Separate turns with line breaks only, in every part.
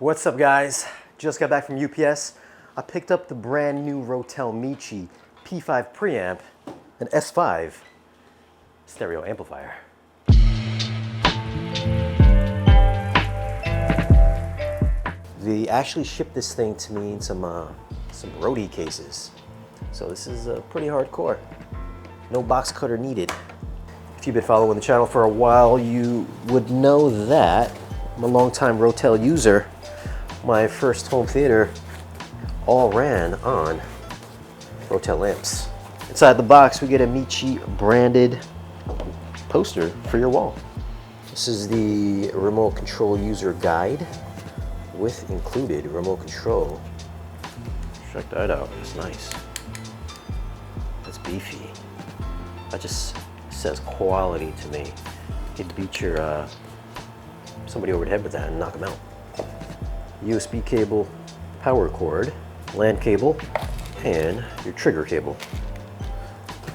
What's up, guys? Just got back from UPS. I picked up the brand new Rotel Michi P5 preamp, an S5 stereo amplifier. They actually shipped this thing to me in some roadie cases. So this is pretty hardcore. No box cutter needed. If you've been following the channel for a while, you would know that I'm a longtime Rotel user. My first home theater all ran on Rotel amps. Inside the box, we get a Michi branded poster for your wall. This is the remote control user guide with included remote control. Check that out, that's nice. That's beefy. That just says quality to me. You'd beat your somebody over the head with that and knock them out. USB cable, power cord, LAN cable, and your trigger cable.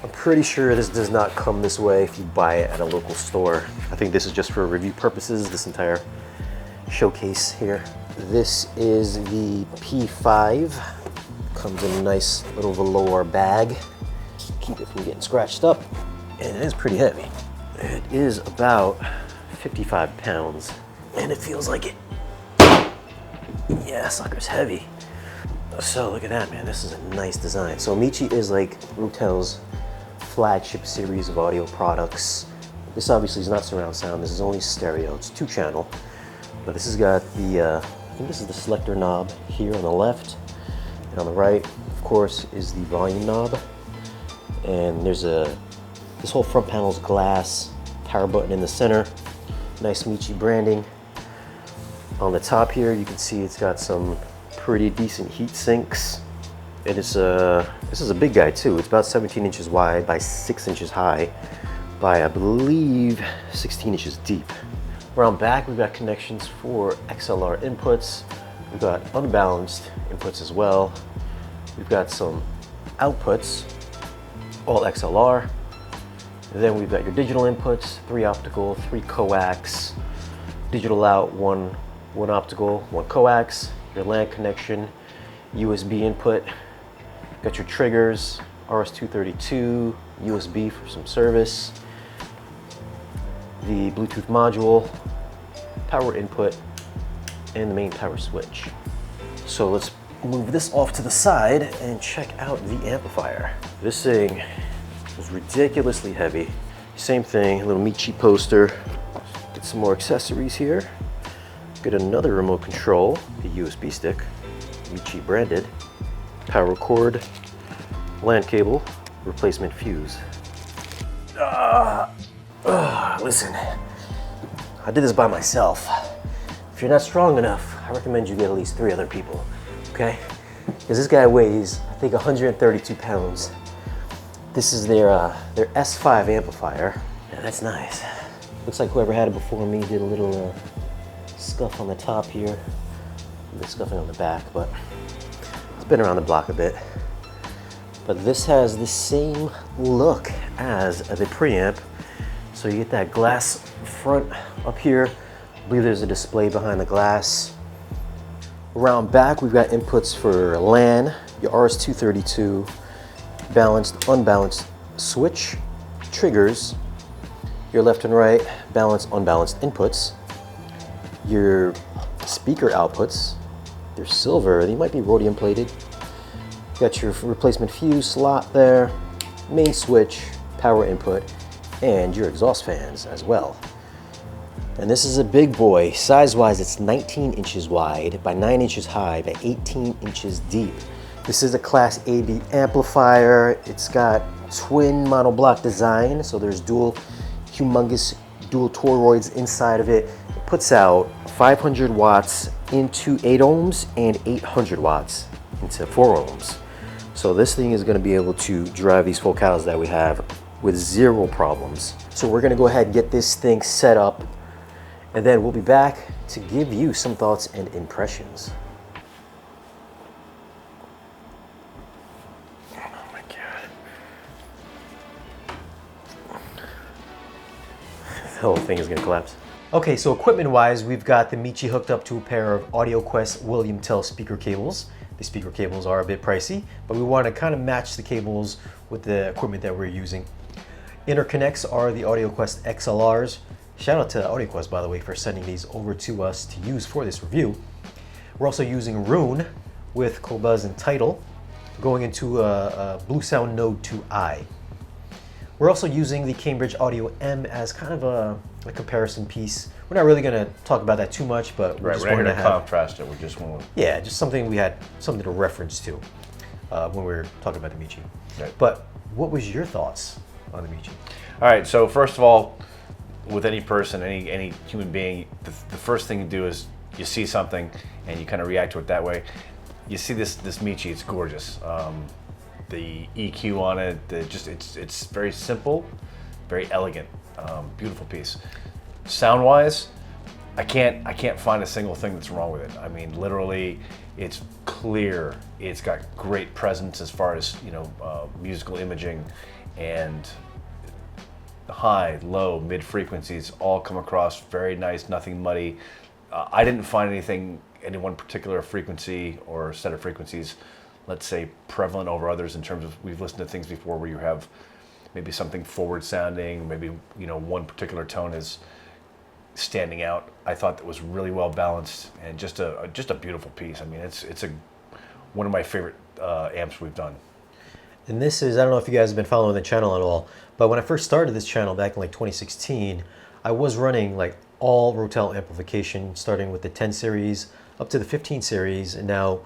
I'm pretty sure this does not come this way if you buy it at a local store. I think this is just for review purposes, this entire showcase here. This is the P5. Comes in a nice little velour bag. Keep it from getting scratched up. And it is pretty heavy. It is about 55 pounds. And it feels like it. Yeah, sucker's heavy. So look at that, man. This is a nice design. So Michi is like Rotel's flagship series of audio products. This obviously is not surround sound. This is only stereo. It's 2-channel. But this has got the, I think this is the selector knob here on the left. And on the right, of course, is the volume knob. And there's this whole front panel is glass, power button in the center. Nice Michi branding. On the top here, you can see it's got some pretty decent heat sinks. And it's this is a big guy too. It's about 17 inches wide by 6 inches high by, I believe, 16 inches deep. Around back, we've got connections for XLR inputs. We've got unbalanced inputs as well. We've got some outputs, all XLR. And then we've got your digital inputs, 3 optical, 3 coax, digital out, one optical, 1 coax, your LAN connection, USB input, got your triggers, RS-232, USB for some service, the Bluetooth module, power input, and the main power switch. So let's move this off to the side and check out the amplifier. This thing is ridiculously heavy. Same thing, a little Michi poster. Get some more accessories here. Get another remote control, the USB stick, Michi branded, power cord, LAN cable, replacement fuse. Listen, I did this by myself. If you're not strong enough, I recommend you get at least 3 other people, okay? Because this guy weighs, I think, 132 pounds. This is their S5 amplifier. Yeah, that's nice. Looks like whoever had it before me did a little scuff on the top here. A bit scuffing on the back, but it's been around the block a bit. But this has the same look as the preamp. So you get that glass front up here. I believe there's a display behind the glass. Around back, we've got inputs for LAN, your RS-232, balanced, unbalanced switch, triggers, your left and right, balanced, unbalanced inputs, your speaker outputs, they're silver, they might be rhodium plated. Got your replacement fuse slot there, main switch, power input, and your exhaust fans as well. And this is a big boy. Size-wise, it's 19 inches wide by 9 inches high by 18 inches deep. This is a Class AB amplifier. It's got twin monoblock design, so there's humongous dual toroids inside of it. It puts out 500 watts into 8 ohms and 800 watts into 4 ohms. So this thing is gonna be able to drive these focals that we have with 0 problems. So we're gonna go ahead and get this thing set up, and then we'll be back to give you some thoughts and impressions. Oh my God. The whole thing is gonna collapse. Okay, so equipment-wise, we've got the Michi hooked up to a pair of AudioQuest William Tell speaker cables. The speaker cables are a bit pricey, but we want to kind of match the cables with the equipment that we're using. Interconnects are the AudioQuest XLRs. Shout out to AudioQuest, by the way, for sending these over to us to use for this review. We're also using Roon with Qobuz and Tidal, going into a Blue Sound Node 2i. We're also using the Cambridge Audio M as kind of a comparison piece. We're not really going to talk about that too much, but
we're not going to contrast it. We're just going to...
Yeah, just something we had something to reference to when we were talking about the Michi.
Right.
But what was your thoughts on the Michi?
All right, so first of all, with any person, any human being, the first thing you do is you see something and you kind of react to it that way. You see this Michi, it's gorgeous. The EQ on it, it's very simple, very elegant, beautiful piece. Sound-wise, I can't find a single thing that's wrong with it. I mean, literally, it's clear. It's got great presence as far as musical imaging, and high, low, mid frequencies all come across very nice, nothing muddy. I didn't find any one particular frequency or set of frequencies, let's say, prevalent over others in terms of, we've listened to things before where you have maybe something forward sounding, maybe one particular tone is standing out. I thought that was really well balanced and just a beautiful piece. I mean, it's one of my favorite amps we've done.
And this is, I don't know if you guys have been following the channel at all, but when I first started this channel back in like 2016, I was running like all Rotel amplification, starting with the 10 series up to the 15 series, and now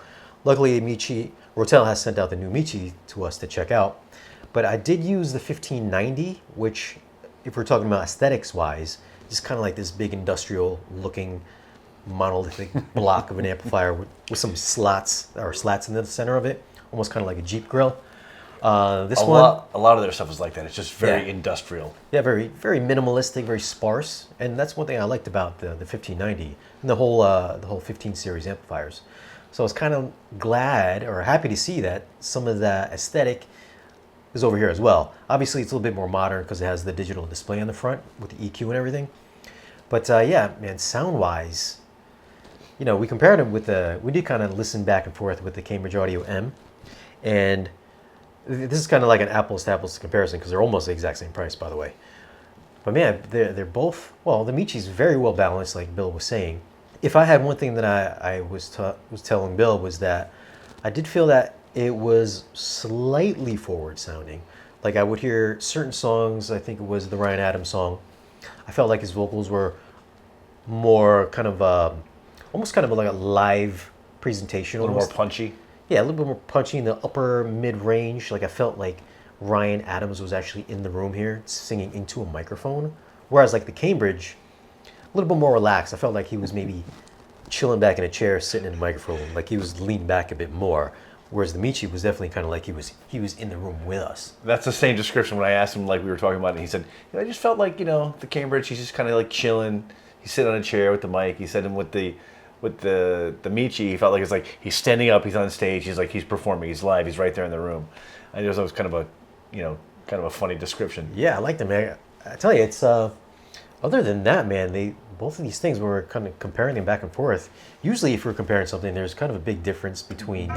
luckily Rotel has sent out the new Michi to us to check out. But I did use the 1590, which, if we're talking about aesthetics wise, is kind of like this big industrial looking monolithic block of an amplifier with some slats in the center of it, almost kind of like a Jeep grill. A lot
of their stuff is like that. It's just very industrial.
Yeah, very minimalistic, very sparse, and that's one thing I liked about the 1590 and the whole 15 series amplifiers. So I was kind of glad or happy to see that some of that aesthetic is over here as well. Obviously, it's a little bit more modern because it has the digital display on the front with the EQ and everything. But yeah, man, sound-wise, we compared them with we did kind of listen back and forth with the Cambridge Audio M, and this is kind of like an apples to apples comparison because they're almost the exact same price, by the way. But man, they're both, well, the Michi's very well balanced, like Bill was saying. If I had one thing that I was telling Bill was that I did feel that it was slightly forward sounding. Like I would hear certain songs, I think it was the Ryan Adams song, I felt like his vocals were more kind of, almost kind of like a live presentation.
A little more punchy.
Yeah, a little bit more punchy in the upper mid-range. Like I felt like Ryan Adams was actually in the room here singing into a microphone. Whereas like the Cambridge, a little bit more relaxed. I felt like he was maybe chilling back in a chair, sitting in a microphone, like he was leaned back a bit more. Whereas the Michi was definitely kind of like he was in the room with us.
That's the same description when I asked him, like we were talking about it. He said, I just felt like, the Cambridge, he's just kind of like chilling. He's sitting on a chair with the mic. He said, and with the Michi, he felt like it's like he's standing up, he's on stage, he's performing, he's live, he's right there in the room. And it was kind of a funny description.
Yeah, I liked it, man. I tell you, it's other than that, man, both of these things, when we're kind of comparing them back and forth, usually if we're comparing something, there's kind of a big difference between.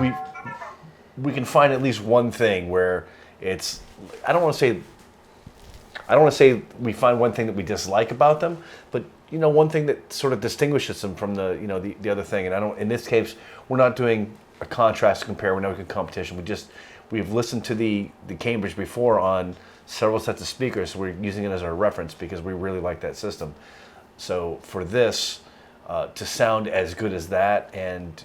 We can find at least one thing where it's, I don't want to say we find one thing that we dislike about them, but one thing that sort of distinguishes them from the other thing. And in this case, we're not doing a contrast to compare, we're not doing competition. We've listened to the Cambridge before on several sets of speakers, so we're using it as our reference because we really like that system. So for this to sound as good as that, and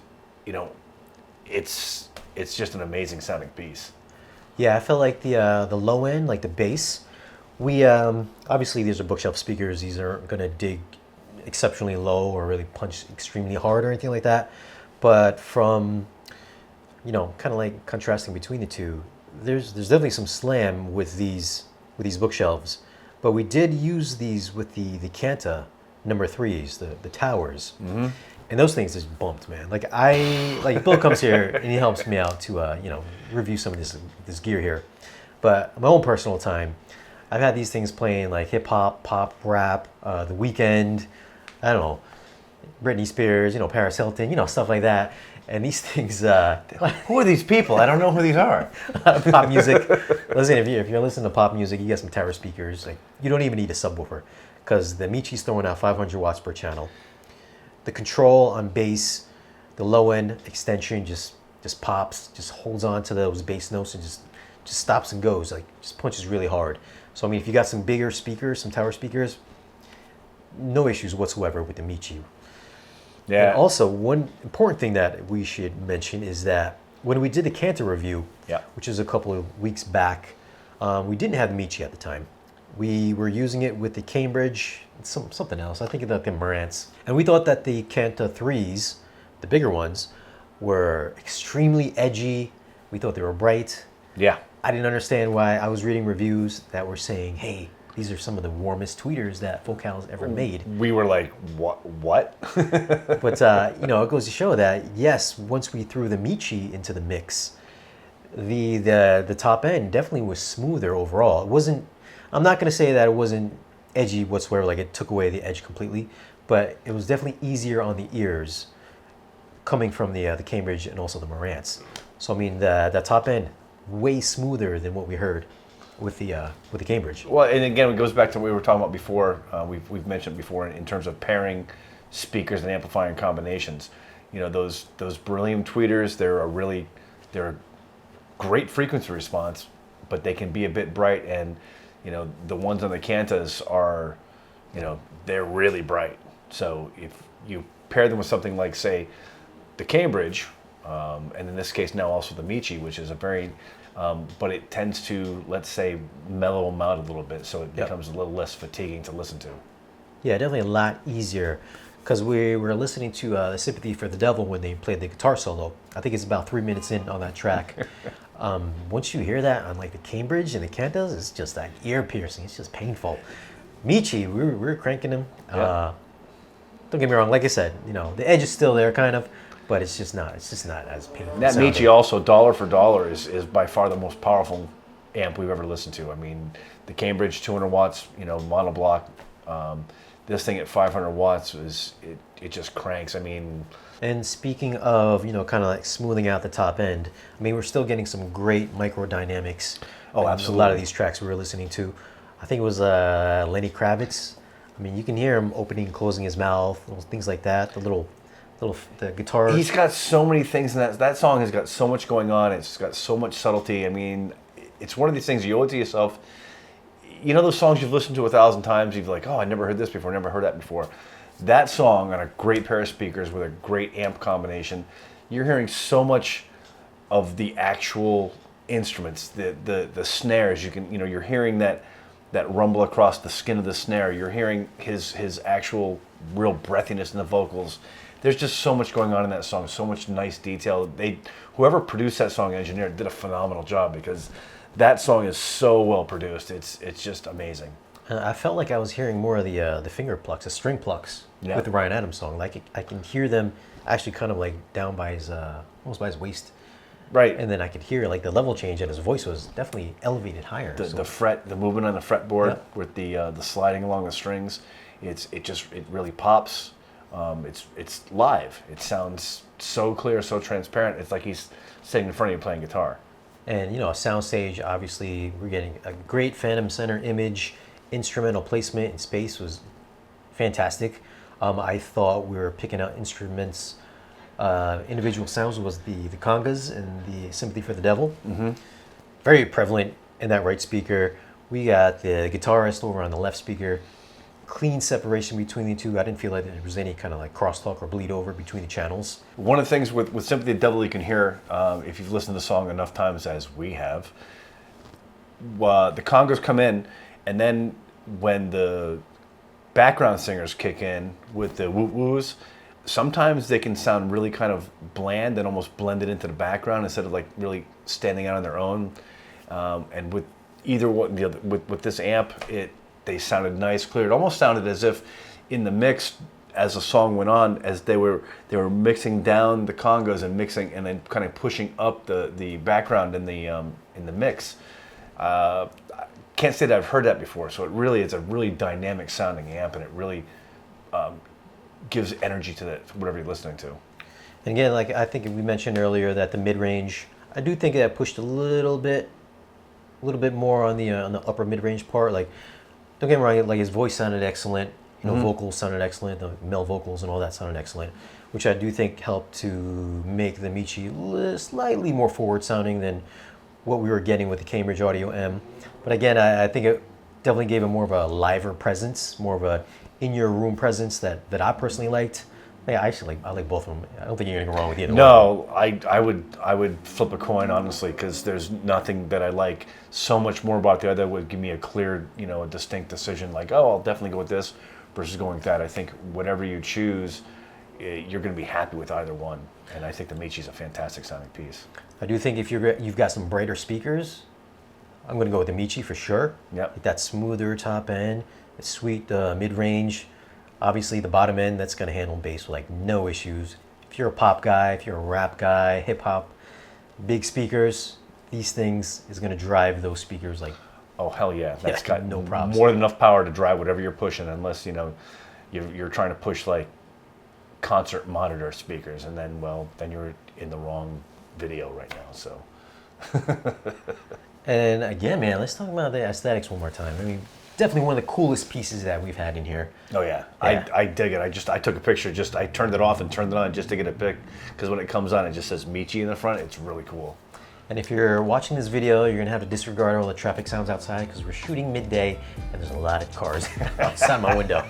it's just an amazing sounding piece.
Yeah, I felt like the low end, like the bass, we obviously these are bookshelf speakers. These aren't gonna dig exceptionally low or really punch extremely hard or anything like that. But from kind of like contrasting between the two, there's definitely some slam with these bookshelves. But we did use these with the Canta number 3s, the towers. Mm-hmm. And those things just bumped, man. Like Bill comes here and he helps me out to review some of this gear here. But my own personal time, I've had these things playing like hip hop, pop, rap, The Weeknd, I don't know, Britney Spears, Paris Hilton, stuff like that. And these things,
Who are these people? I don't know who these are.
pop music. Listen, if you're listening to pop music, you get some tower speakers. Like, you don't even need a subwoofer, because the Michi's throwing out 500 watts per channel. The control on bass, the low end extension just pops, just holds on to those bass notes and just stops and goes. Like, just punches really hard. So I mean, if you got some bigger speakers, some tower speakers, no issues whatsoever with the Michi.
Yeah.
And also, one important thing that we should mention is that when we did the Cantor review, which was a couple of weeks back, we didn't have the Michi at the time. We were using it with the Cambridge, something else. I think about the Marantz. And we thought that the Cantor 3s, the bigger ones, were extremely edgy. We thought they were bright.
Yeah.
I didn't understand why. I was reading reviews that were saying, hey, these are some of the warmest tweeters that Focal's ever made.
We were like, what?
But, it goes to show that, yes, once we threw the Michi into the mix, the top end definitely was smoother overall. It wasn't, I'm not going to say that it wasn't edgy whatsoever, like it took away the edge completely, but it was definitely easier on the ears coming from the Cambridge and also the Marantz. So, I mean, the top end, way smoother than what we heard with the Cambridge.
Well, and again, it goes back to what we were talking about before. We've mentioned before in terms of pairing speakers and amplifying combinations. Those beryllium tweeters, they're a great frequency response, but they can be a bit bright. And the ones on the Cantas are, they're really bright. So if you pair them with something like, say, the Cambridge, and in this case now also the Michi, which is a very but it tends to, let's say, mellow them out a little bit, so it becomes a little less fatiguing to listen to.
Yeah, definitely a lot easier, because we were listening to Sympathy for the Devil when they played the guitar solo. I think it's about 3 minutes in on that track. Once you hear that on like the Cambridge and the Cantas, it's just that ear piercing. It's just painful. Michi, we were cranking him. Don't get me wrong. Like I said, the edge is still there, kind of. But it's just not as painful.
That
sounding.
Michi also, dollar for dollar, is by far the most powerful amp we've ever listened to. I mean, the Cambridge 200 watts, monoblock. This thing at 500 watts it just cranks. I mean.
And speaking of kind of like smoothing out the top end, I mean, we're still getting some great microdynamics.
Oh, absolutely.
A lot of these tracks we were listening to. I think it was Lenny Kravitz. I mean, you can hear him opening and closing his mouth, things like that. The guitar.
He's got so many things in that song has got so much going on. It's got so much subtlety. I mean, it's one of these things you owe it to yourself. Those songs you've listened to 1,000 times, you've like, oh, I never heard this before, never heard that before. That song on a great pair of speakers with a great amp combination, you're hearing so much of the actual instruments, the snares. You're hearing that rumble across the skin of the snare. You're hearing his actual real breathiness in the vocals. There's just so much going on in that song, so much nice detail. Whoever produced that song, engineered, did a phenomenal job, because that song is so well produced. It's just amazing.
I felt like I was hearing more of the finger plucks, the string plucks with the Ryan Adams song. Like I can hear them actually kind of like down by his almost by his waist.
Right.
And then I could hear like the level change, and his voice was definitely elevated higher.
The movement on the fretboard with the sliding along the strings, it really pops. It's live. It sounds so clear, so transparent. It's like he's sitting in front of you playing guitar.
And a soundstage, obviously, we're getting a great Phantom Center image. Instrumental placement in space was fantastic. I thought we were picking out instruments. Individual sounds was the congas and the Sympathy for the Devil.
Mm-hmm.
Very prevalent in that right speaker. We got the guitarist over on the left speaker. Clean separation between the two. I didn't feel like there was any kind of like crosstalk or bleed over between the channels.
One of the things with Sympathy of the Devil you can hear, if you've listened to the song enough times as we have, the congas come in, and then when the background singers kick in with the woos, sometimes they can sound really kind of bland and almost blended into the background instead of like really standing out on their own. And with either one, with this amp, they sounded nice, clear. It almost sounded as if in the mix, as the song went on, as they were mixing down the congas and mixing and then kind of pushing up the background in the mix. Can't say that I've heard that before. So it really is a really dynamic sounding amp, and it really gives energy to whatever you're listening to.
And again, like I think we mentioned earlier, that the mid-range, I do think that pushed a little bit more on the upper mid-range part. Like, don't get me wrong, like his voice sounded excellent, you know, vocals sounded excellent, the male vocals and all that sounded excellent, which I do think helped to make the Michi slightly more forward-sounding than what we were getting with the Cambridge Audio M. But again, I think it definitely gave it more of a liver presence, more of a in-your-room presence that I personally liked. Yeah, I like both of them. I don't think you're gonna go wrong with either one.
No, I would flip a coin, honestly, because there's nothing that I like so much more about the other would give me a clear, you know, a distinct decision. Like, oh, I'll definitely go with this versus going with that. I think whatever you choose, you're going to be happy with either one. And I think the Michi's a fantastic sounding piece.
I do think if you've got some brighter speakers, I'm gonna go with the Michi for sure.
Yep.
Like that smoother top end, it's sweet mid-range. Obviously, the bottom end, that's going to handle bass with like no issues. If you're a pop guy, if you're a rap guy, hip hop, big speakers, these things is going to drive those speakers like.
Oh hell yeah! That's got
no problems.
More than enough power to drive whatever you're pushing, unless you know you're trying to push like concert monitor speakers, and then then you're in the wrong video right now. So.
And again, man, let's talk about the aesthetics one more time. I mean, definitely one of the coolest pieces that we've had in here.
Oh yeah, I dig it. I took a picture. I turned it off and turned it on just to get a pic, because when it comes on, it just says Michi in the front. It's really cool.
And if you're watching this video, you're gonna have to disregard all the traffic sounds outside because we're shooting midday and there's a lot of cars outside my window.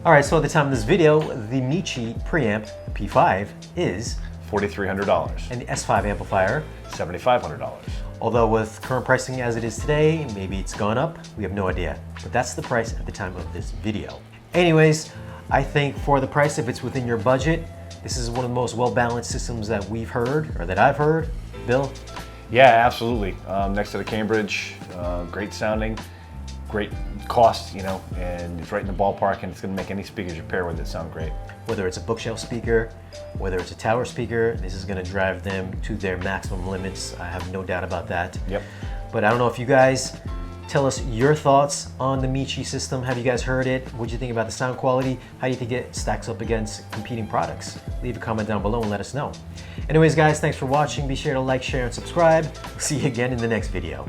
All right, so at the time of this video, the Michi Preamp P5 is
$4,300.
and the S5 amplifier
$7,500.
Although with current pricing as it is today, maybe it's gone up, we have no idea. But that's the price at the time of this video. Anyways, I think for the price, if it's within your budget, this is one of the most well-balanced systems that we've heard, or that I've heard. Bill?
Yeah, absolutely. Next to the Cambridge, great sounding, great cost, you know, and it's right in the ballpark, and it's gonna make any speakers you pair with it sound great.
Whether it's a bookshelf speaker, whether it's a tower speaker, this is gonna drive them to their maximum limits. I have no doubt about that.
Yep.
But I don't know if you guys tell us your thoughts on the Michi system. Have you guys heard it? What do you think about the sound quality? How do you think it stacks up against competing products? Leave a comment down below and let us know. Anyways, guys, thanks for watching. Be sure to like, share, and subscribe. See you again in the next video.